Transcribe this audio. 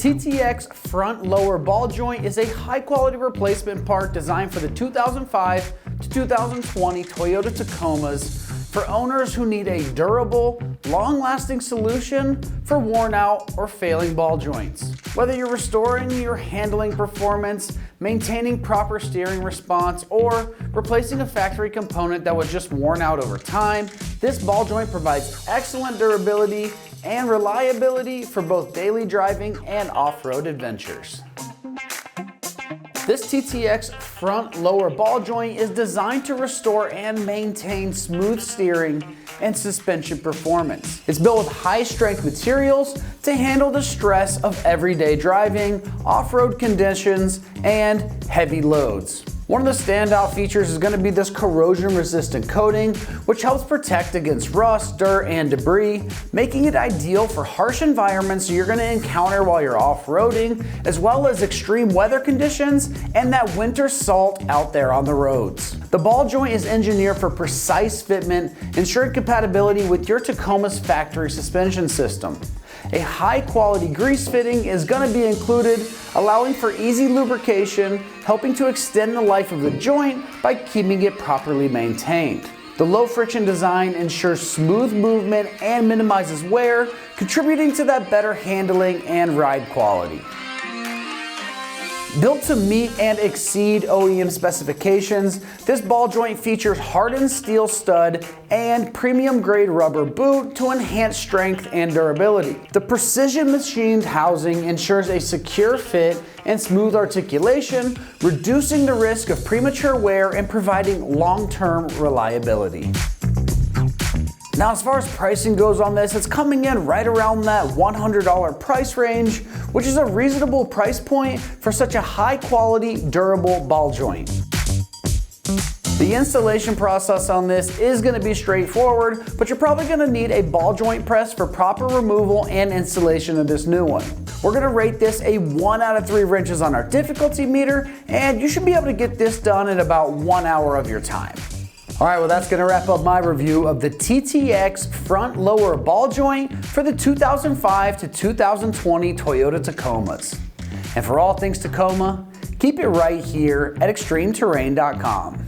TTX front lower ball joint is a high quality replacement part designed for the 2005 to 2020 Toyota Tacomas for owners who need a durable, long-lasting solution for worn out or failing ball joints. Whether you're restoring your handling performance, maintaining proper steering response, or replacing a factory component that was just worn out over time, this ball joint provides excellent durability and reliability for both daily driving and off-road adventures. This TTX front lower ball joint is designed to restore and maintain smooth steering and suspension performance. It's built with high strength materials to handle the stress of everyday driving, off-road conditions, and heavy loads. One of the standout features is going to be this corrosion-resistant coating, which helps protect against rust, dirt, and debris, making it ideal for harsh environments you're going to encounter while you're off-roading, as well as extreme weather conditions and that winter salt out there on the roads. The ball joint is engineered for precise fitment, ensuring compatibility with your Tacoma's factory suspension system. A high-quality grease fitting is going to be included, allowing for easy lubrication, helping to extend the life of the joint by keeping it properly maintained. The low-friction design ensures smooth movement and minimizes wear, contributing to that better handling and ride quality. Built to meet and exceed OEM specifications, this ball joint features hardened steel stud and premium grade rubber boot to enhance strength and durability. The precision machined housing ensures a secure fit and smooth articulation, reducing the risk of premature wear and providing long-term reliability. Now, as far as pricing goes on this, it's coming in right around that $100 price range, which is a reasonable price point for such a high quality, durable ball joint. The installation process on this is going to be straightforward, but you're probably going to need a ball joint press for proper removal and installation of this new one. We're going to rate this a 1 out of 3 wrenches on our difficulty meter, and you should be able to get this done in about 1 hour of your time. Alright, well that's going to wrap up my review of the TTX front lower ball joint for the 2005 to 2020 Toyota Tacomas. And for all things Tacoma, keep it right here at ExtremeTerrain.com.